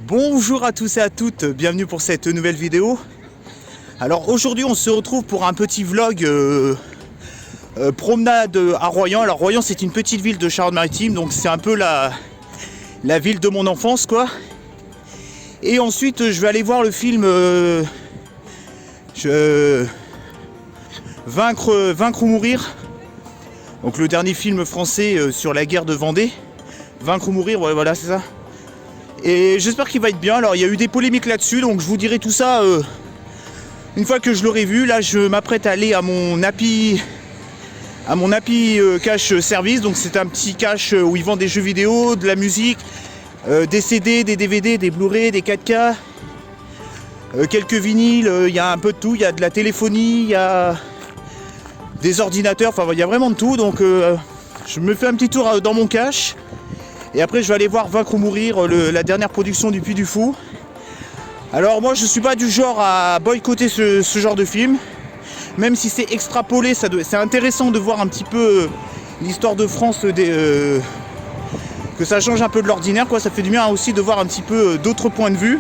Bonjour à tous et à toutes, bienvenue pour cette nouvelle vidéo. Alors aujourd'hui on se retrouve pour un petit vlog promenade à Royan. Alors Royan c'est une petite ville de Charente-Maritime, donc c'est un peu la ville de mon enfance quoi. Et ensuite je vais aller voir le film Vaincre ou mourir. Donc le dernier film français sur la guerre de Vendée. Vaincre ou mourir, ouais, voilà c'est ça. Et j'espère qu'il va être bien. Alors il y a eu des polémiques là-dessus, donc je vous dirai tout ça une fois que je l'aurai vu. Là je m'apprête à aller à mon Happy Cash Service. Donc c'est un petit cash où ils vendent des jeux vidéo, de la musique, des CD, des DVD, des Blu-ray, des 4K, quelques vinyles, il y a un peu de tout, il y a de la téléphonie, il y a des ordinateurs, enfin il y a vraiment de tout. Donc je me fais un petit tour dans mon cash. Et après je vais aller voir Vaincre ou mourir, la dernière production du Puy du Fou. Alors moi je suis pas du genre à boycotter ce genre de film. Même si c'est extrapolé, c'est intéressant de voir un petit peu l'histoire de France, que ça change un peu de l'ordinaire quoi. Ça fait du bien aussi de voir un petit peu d'autres points de vue.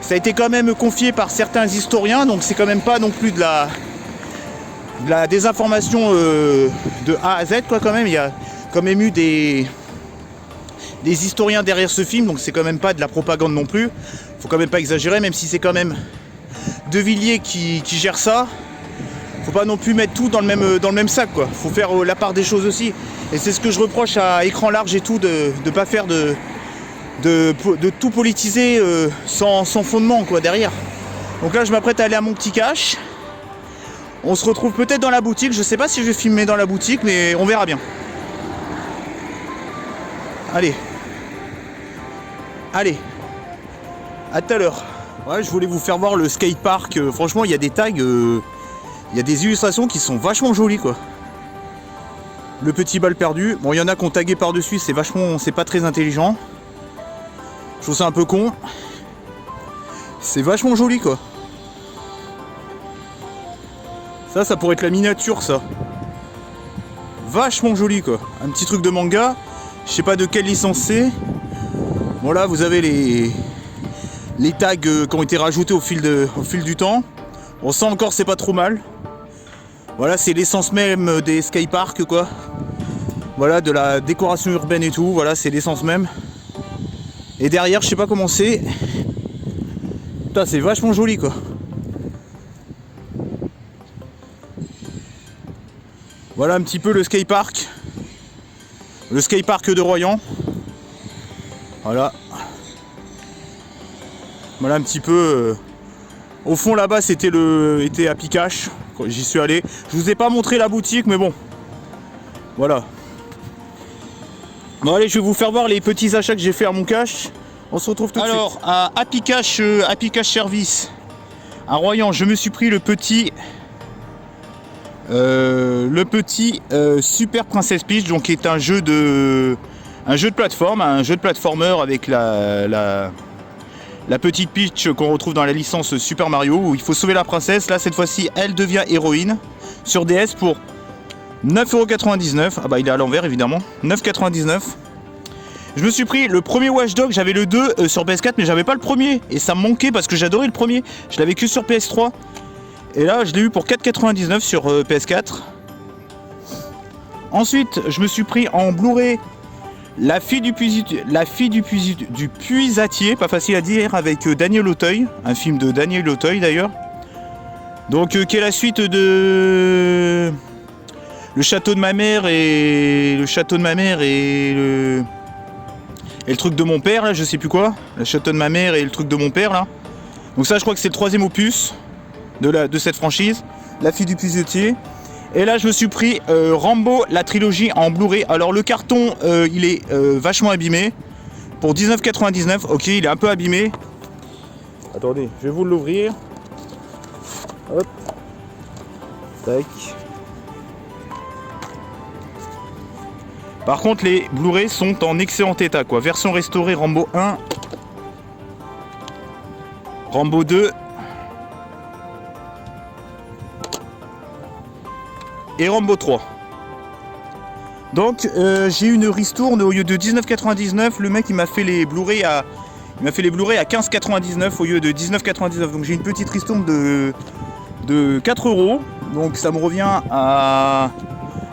Ça a été quand même confié par certains historiens, donc c'est quand même pas non plus de la désinformation de A à Z quoi quand même. Il y a quand même eu des historiens derrière ce film, donc c'est quand même pas de la propagande non plus. Faut quand même pas exagérer, même si c'est quand même De Villiers qui gère ça. Faut pas non plus mettre tout dans le même sac quoi. Faut faire la part des choses aussi. Et c'est ce que je reproche à Écran Large et tout, de pas faire de tout politiser sans fondement quoi derrière. Donc là je m'apprête à aller à mon petit cash. On se retrouve peut-être dans la boutique. Je sais pas si je vais filmer dans la boutique, mais on verra bien. Allez, à tout à l'heure. Ouais, je voulais vous faire voir le skatepark. Franchement, il y a des tags, il y a des illustrations qui sont vachement jolies quoi. Le petit bal perdu. Bon, il y en a qui ont tagué par-dessus, c'est pas très intelligent. Je trouve ça un peu con. C'est vachement joli quoi. Ça pourrait être la miniature ça. Vachement joli quoi. Un petit truc de manga. Je sais pas de quelle licence c'est. Bon là vous avez les tags qui ont été rajoutés au fil du temps. On sent encore c'est pas trop mal. Voilà c'est l'essence même des skateparks quoi. Voilà de la décoration urbaine et tout. Voilà c'est l'essence même. Et derrière je sais pas comment c'est. Putain c'est vachement joli quoi. Voilà un petit peu le skatepark. Le skatepark de Royan. Voilà. Voilà un petit peu. Au fond là-bas c'était Happy Cash. J'y suis allé. Je vous ai pas montré la boutique mais bon. Voilà. Bon allez je vais vous faire voir les petits achats que j'ai fait à mon cash. On se retrouve tout de suite. Alors à Happy Cash Service à Royan, je me suis pris le petit Super Princess Peach, donc qui est un jeu de plateforme, un jeu de platformer avec la petite Peach qu'on retrouve dans la licence Super Mario où il faut sauver la princesse. Là cette fois-ci elle devient héroïne sur DS pour 9,99€. Ah bah il est à l'envers évidemment. 9,99€. Je me suis pris le premier Watch Dogs, j'avais le 2 sur PS4 mais j'avais pas le premier et ça me manquait parce que j'adorais le premier. Je l'avais que sur PS3. Et là je l'ai eu pour 4,99€ sur PS4. Ensuite je me suis pris en Blu-ray La fille du puisatier, pas facile à dire, avec Daniel Auteuil, un film de Daniel Auteuil d'ailleurs. Donc qui est la suite de Le château de ma mère et le truc de mon père là, je sais plus quoi. Le château de ma mère et le truc de mon père là. Donc ça je crois que c'est le troisième opus de cette franchise, La fille du puisatier. Et là je me suis pris Rambo, la trilogie en Blu-ray. Alors le carton il est vachement abîmé. Pour 19,99€, ok il est un peu abîmé. Attendez, je vais vous l'ouvrir. Hop. Tac. Par contre les Blu-ray sont en excellent état quoi. Version restaurée Rambo 1. Rambo 2. et Rambo 3. Donc j'ai eu une ristourne au lieu de 19,99, le mec il m'a fait les Blu-ray à 15,99 au lieu de 19,99. Donc j'ai une petite ristourne de 4 euros. Donc ça me revient à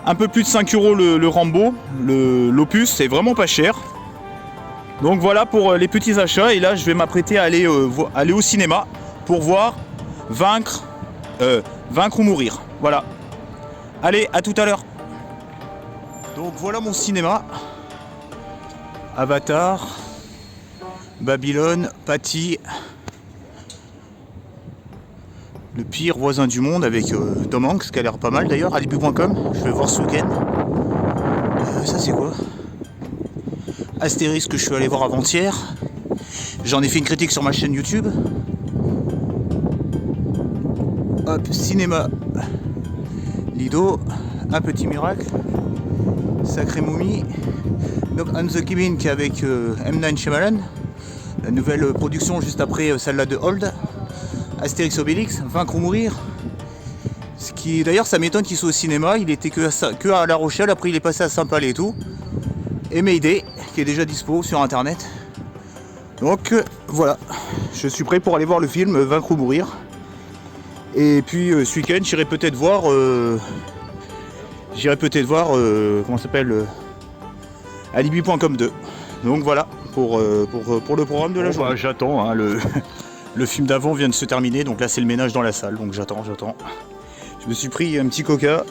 un peu plus de 5 euros le Rambo, l'opus, c'est vraiment pas cher. Donc voilà pour les petits achats. Et là je vais m'apprêter à aller au cinéma pour voir Vaincre ou mourir. Voilà. Allez, à tout à l'heure. Donc voilà mon cinéma. Avatar, Babylone, Patty, le pire voisin du monde avec Tom Hanks qui a l'air pas mal d'ailleurs, alibi.com, je vais voir ce week-end. Ça c'est quoi? Astérix que je suis allé voir avant-hier. J'en ai fait une critique sur ma chaîne YouTube. Hop, cinéma. Lido, Un petit miracle. Sacré momie. Donc On the Cabin qui est avec M. Night Shyamalan. La nouvelle production juste après celle-là de Hold. Astérix Obélix, Vaincre ou mourir. Ce qui d'ailleurs ça m'étonne qu'il soit au cinéma, il était que à La Rochelle, après il est passé à Saint-Palais et tout. Et Mayday qui est déjà dispo sur internet. Donc voilà, je suis prêt pour aller voir le film Vaincre ou mourir. Et puis ce week-end j'irai peut-être voir comment ça s'appelle alibi.com 2. Donc voilà pour le programme de la journée. Bah, j'attends, hein, le film d'avant vient de se terminer, donc là c'est le ménage dans la salle, donc j'attends. Je me suis pris un petit coca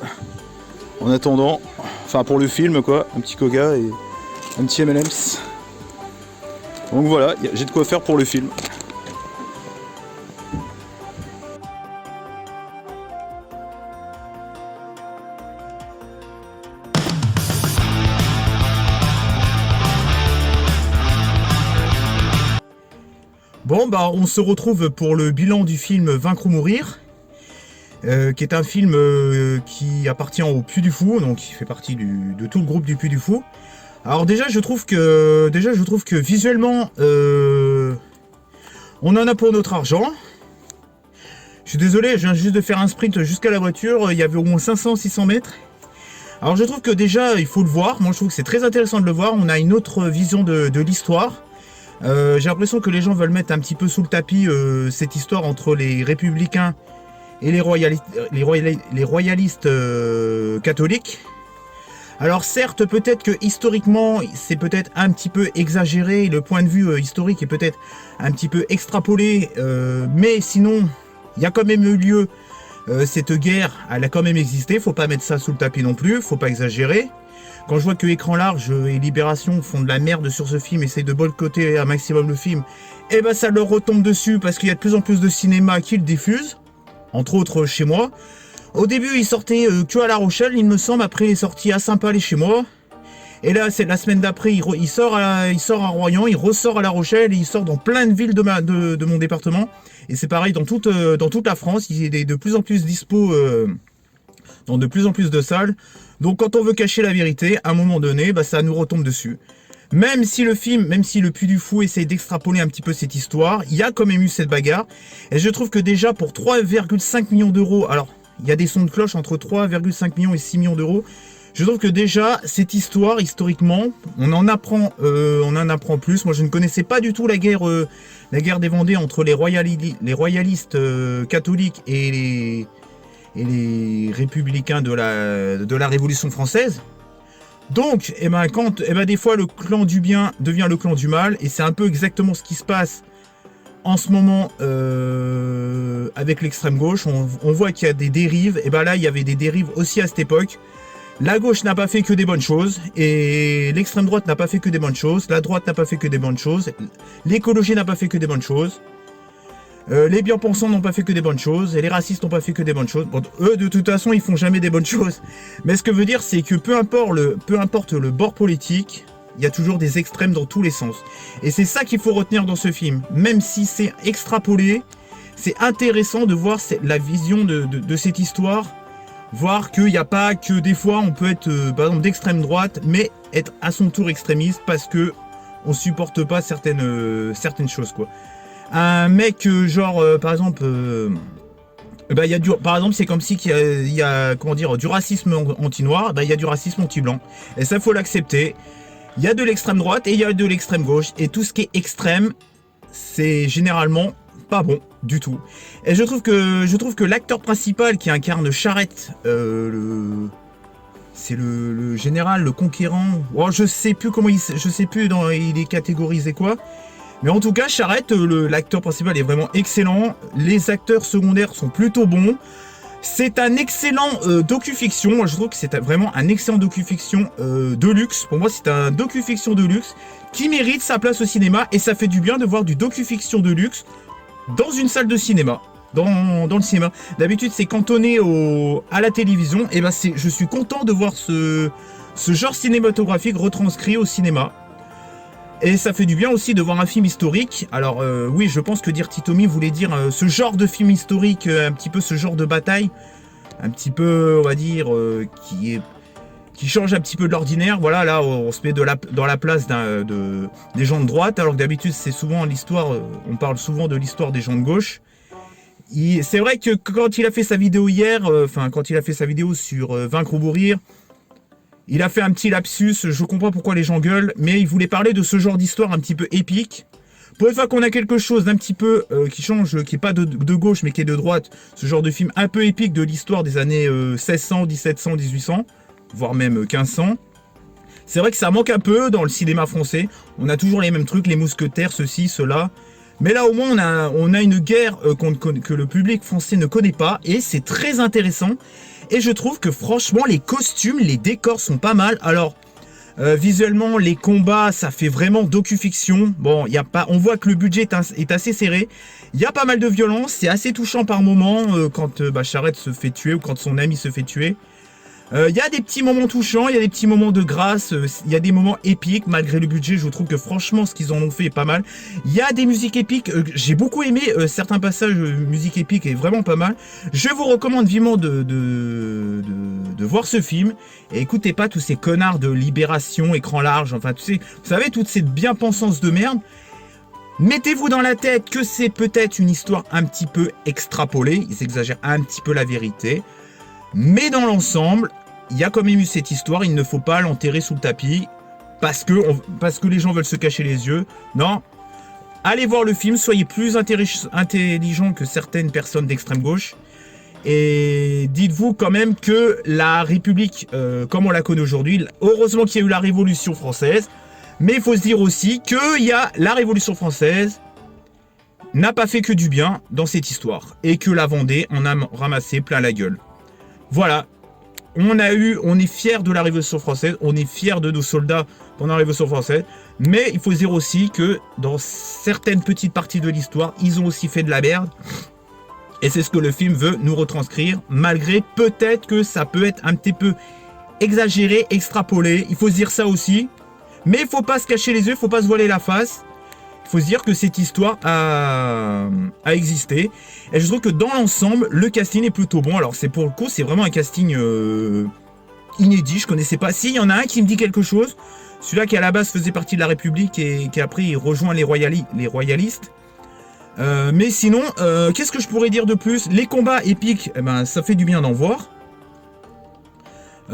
en attendant, enfin pour le film quoi, un petit coca et un petit M&M's. Donc voilà, j'ai de quoi faire pour le film. Bon bah on se retrouve pour le bilan du film Vaincre ou mourir, qui est un film qui appartient au Puy du Fou, donc qui fait partie de tout le groupe du Puy du Fou. Alors déjà je trouve que visuellement on en a pour notre argent. Je suis désolé, je viens juste de faire un sprint jusqu'à la voiture, il y avait au moins 500-600 mètres. Alors je trouve que déjà il faut le voir, moi je trouve que c'est très intéressant de le voir, on a une autre vision de l'histoire. J'ai l'impression que les gens veulent mettre un petit peu sous le tapis cette histoire entre les républicains et les royalistes catholiques. Alors certes, peut-être que historiquement, c'est peut-être un petit peu exagéré, le point de vue historique est peut-être un petit peu extrapolé, mais sinon, il y a quand même eu lieu, cette guerre, elle a quand même existé, faut pas mettre ça sous le tapis non plus, faut pas exagérer. Quand je vois que Écran Large et Libération font de la merde sur ce film, essayent de boycotter un maximum le film, et ben ça leur retombe dessus parce qu'il y a de plus en plus de cinéma qui le diffusent, entre autres chez moi. Au début, il sortait que à La Rochelle, il me semble, après il est sorti à Saint-Palais chez moi. Et là, c'est la semaine d'après, il sort à Royan, il ressort à La Rochelle, et il sort dans plein de villes de mon département. Et c'est pareil dans toute la France, il est de plus en plus dispo dans de plus en plus de salles. Donc quand on veut cacher la vérité, à un moment donné, bah, ça nous retombe dessus. Même si le Puy du Fou essaye d'extrapoler un petit peu cette histoire, il y a quand même eu cette bagarre. Et je trouve que déjà pour 3,5 millions d'euros, alors il y a des sons de cloche entre 3,5 millions et 6 millions d'euros, je trouve que déjà cette histoire, historiquement, on en apprend plus. Moi je ne connaissais pas du tout la guerre des Vendées entre les royalistes catholiques et les républicains de la Révolution française. Donc, des fois, le clan du bien devient le clan du mal, et c'est un peu exactement ce qui se passe en ce moment avec l'extrême gauche. On voit qu'il y a des dérives, et ben là, il y avait des dérives aussi à cette époque. La gauche n'a pas fait que des bonnes choses, et l'extrême droite n'a pas fait que des bonnes choses, la droite n'a pas fait que des bonnes choses, l'écologie n'a pas fait que des bonnes choses. Les bien-pensants n'ont pas fait que des bonnes choses, et les racistes n'ont pas fait que des bonnes choses. Bon, eux, de toute façon, ils font jamais des bonnes choses. Mais ce que veut dire, c'est que peu importe le bord politique, il y a toujours des extrêmes dans tous les sens. Et c'est ça qu'il faut retenir dans ce film. Même si c'est extrapolé, c'est intéressant de voir la vision de cette histoire. Voir qu'il n'y a pas que des fois, on peut être, par exemple, d'extrême droite, mais être à son tour extrémiste parce que on supporte pas certaines choses, quoi. Un mec par exemple bah, il y a par exemple, c'est comme si il y a comment dire, du racisme anti-noir, bah, il y a du racisme anti-blanc. Et ça, faut l'accepter. Il y a de l'extrême droite et il y a de l'extrême gauche. Et tout ce qui est extrême, c'est généralement pas bon du tout. Et je trouve que l'acteur principal qui incarne Charrette, c'est le général, le conquérant. Oh, je sais plus comment je sais plus il est catégorisé quoi. Mais en tout cas, Charrette, l'acteur principal est vraiment excellent. Les acteurs secondaires sont plutôt bons. C'est un excellent docu-fiction. Moi, je trouve que c'est vraiment un excellent docu-fiction de luxe. Pour moi, c'est un docu-fiction de luxe qui mérite sa place au cinéma. Et ça fait du bien de voir du docu-fiction de luxe dans une salle de cinéma. Dans le cinéma. D'habitude, c'est cantonné à la télévision. Et ben, je suis content de voir ce genre cinématographique retranscrit au cinéma. Et ça fait du bien aussi de voir un film historique. Alors oui, je pense que Dirty Tommy voulait dire ce genre de film historique, un petit peu ce genre de bataille, un petit peu, on va dire, qui change un petit peu de l'ordinaire. Voilà, là, on se met dans la place des gens de droite, alors que d'habitude, c'est souvent l'histoire, on parle souvent de l'histoire des gens de gauche. C'est vrai que quand il a fait sa vidéo hier, quand il a fait sa vidéo sur Vaincre ou mourir, il a fait un petit lapsus, je comprends pourquoi les gens gueulent, mais il voulait parler de ce genre d'histoire un petit peu épique. Pour une fois qu'on a quelque chose d'un petit peu qui change, qui n'est pas de gauche mais qui est de droite, ce genre de film un peu épique de l'histoire des années 1600, 1700, 1800, voire même 1500. C'est vrai que ça manque un peu dans le cinéma français. On a toujours les mêmes trucs, les mousquetaires, ceci, cela. Mais là au moins on a une guerre que le public français ne connaît pas et c'est très intéressant. Et je trouve que franchement les costumes, les décors sont pas mal. Alors visuellement les combats ça fait vraiment docu-fiction. Bon, on voit que le budget est assez serré. Il y a pas mal de violence, c'est assez touchant par moments quand Charrette se fait tuer ou quand son ami se fait tuer. Il y a des petits moments touchants, il y a des petits moments de grâce, il y a des moments épiques malgré le budget. Je trouve que franchement ce qu'ils en ont fait est pas mal. Il y a des musiques épiques, j'ai beaucoup aimé certains passages musique épique est vraiment pas mal. Je vous recommande vivement de voir ce film. Et écoutez pas tous ces connards de Libération, écran large, enfin tu sais, vous savez toute cette bien-pensance de merde. Mettez-vous dans la tête que c'est peut-être une histoire un petit peu extrapolée, ils exagèrent un petit peu la vérité. Mais dans l'ensemble, il y a quand même eu cette histoire, il ne faut pas l'enterrer sous le tapis parce que les gens veulent se cacher les yeux. Non, allez voir le film, soyez plus intelligents que certaines personnes d'extrême gauche. Et dites-vous quand même que la République, comme on la connaît aujourd'hui, heureusement qu'il y a eu la Révolution française, mais il faut se dire aussi que la Révolution française n'a pas fait que du bien dans cette histoire et que la Vendée en a ramassé plein la gueule. Voilà, on est fiers de la Révolution française, on est fiers de nos soldats pendant la Révolution française, mais il faut dire aussi que dans certaines petites parties de l'histoire, ils ont aussi fait de la merde, et c'est ce que le film veut nous retranscrire, malgré peut-être que ça peut être un petit peu exagéré, extrapolé, il faut se dire ça aussi, mais il faut pas se cacher les yeux, il faut pas se voiler la face. Il faut se dire que cette histoire a existé. Et je trouve que dans l'ensemble, le casting est plutôt bon. Alors pour le coup, c'est vraiment un casting inédit. Je connaissais pas. Si, il y en a un qui me dit quelque chose. Celui-là qui à la base faisait partie de la République et qui après il rejoint les royalistes. Mais sinon, qu'est-ce que je pourrais dire de plus? Les combats épiques, ça fait du bien d'en voir.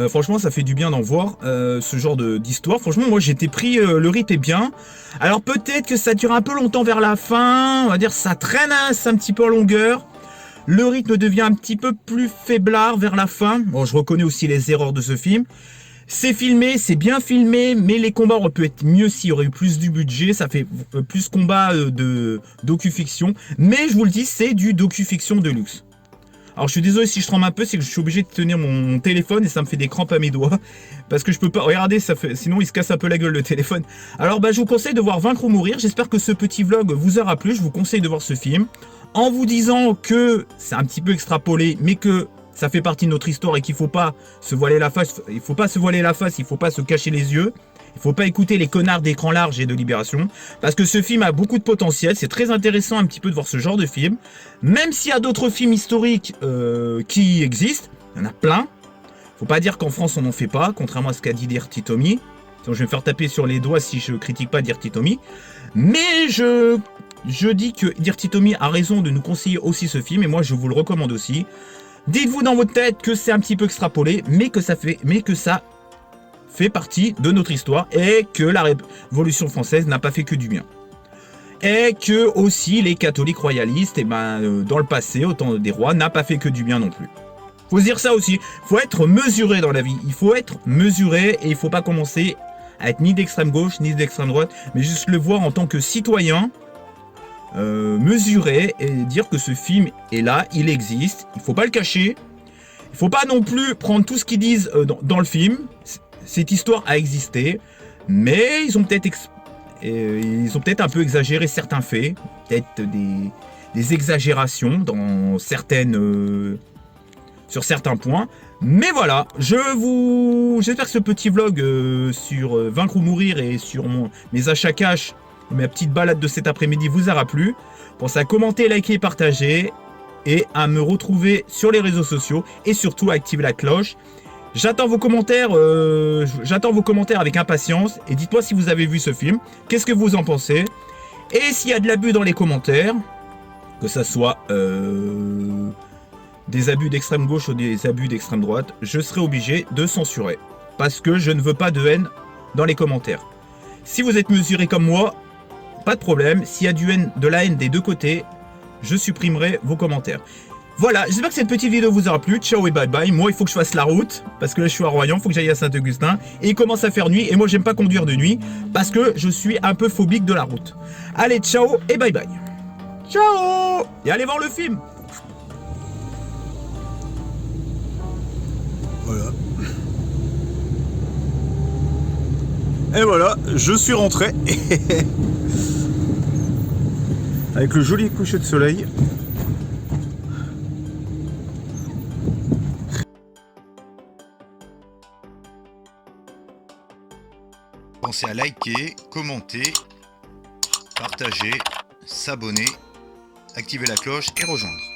Franchement ça fait du bien d'en voir ce genre d'histoire. Franchement moi j'étais pris, le rythme est bien. Alors peut-être que ça dure un peu longtemps vers la fin, on va dire ça traîne un petit peu en longueur. Le rythme devient un petit peu plus faiblard vers la fin. Bon, je reconnais aussi les erreurs de ce film. C'est filmé, c'est bien filmé, mais les combats auraient pu être mieux s'il y aurait eu plus du budget. Ça fait plus combat de docu-fiction. Mais je vous le dis, c'est du docu-fiction de luxe. Alors je suis désolé si je tremble un peu, c'est que je suis obligé de tenir mon téléphone et ça me fait des crampes à mes doigts. Parce que je peux pas, regardez, sinon il se casse un peu la gueule le téléphone. Alors je vous conseille de voir Vaincre ou mourir, j'espère que ce petit vlog vous aura plu, je vous conseille de voir ce film. En vous disant que c'est un petit peu extrapolé, mais que ça fait partie de notre histoire et qu'il faut pas se voiler la face, il faut pas se cacher les yeux. Il faut pas écouter les connards d'écran large et de Libération, parce que ce film a beaucoup de potentiel, c'est très intéressant un petit peu de voir ce genre de film, même s'il y a d'autres films historiques qui existent, il y en a plein. Faut pas dire qu'en France on n'en fait pas, contrairement à ce qu'a dit Dirty Tommy. Sinon je vais me faire taper sur les doigts si je critique pas Dirty Tommy. Mais je dis que Dirty Tommy a raison de nous conseiller aussi ce film, et moi je vous le recommande aussi. Dites-vous dans votre tête que c'est un petit peu extrapolé, mais que ça fait partie de notre histoire, et que la Révolution française n'a pas fait que du bien. Et que aussi les catholiques royalistes, dans le passé, au temps des rois, n'a pas fait que du bien non plus. Faut se dire ça aussi, faut être mesuré dans la vie, il faut être mesuré, et il faut pas commencer à être ni d'extrême gauche, ni d'extrême droite, mais juste le voir en tant que citoyen, mesurer et dire que ce film est là, il existe, il faut pas le cacher, il faut pas non plus prendre tout ce qu'ils disent dans le film, cette histoire a existé, mais ils ont peut-être un peu exagéré certains faits, peut-être des exagérations dans sur certains points, mais voilà, j'espère que ce petit vlog sur Vaincre ou Mourir et sur mes achats cash, ma petite balade de cet après-midi vous aura plu. Pensez à commenter, liker, partager et à me retrouver sur les réseaux sociaux et surtout à activer la cloche. J'attends vos commentaires avec impatience et dites-moi si vous avez vu ce film, qu'est-ce que vous en pensez et s'il y a de l'abus dans les commentaires, que ça soit des abus d'extrême gauche ou des abus d'extrême droite, je serai obligé de censurer parce que je ne veux pas de haine dans les commentaires. Si vous êtes mesuré comme moi, pas de problème, s'il y a de la haine des deux côtés, je supprimerai vos commentaires. Voilà, j'espère que cette petite vidéo vous aura plu. Ciao et bye bye. Moi, il faut que je fasse la route, parce que là, je suis à Royan, il faut que j'aille à Saint-Augustin. Et il commence à faire nuit, et moi, j'aime pas conduire de nuit, parce que je suis un peu phobique de la route. Allez, ciao et bye bye. Ciao. Et allez voir le film. Voilà. Et voilà, je suis rentré. Avec le joli coucher de soleil. Pensez à liker, commenter, partager, s'abonner, activer la cloche et rejoindre.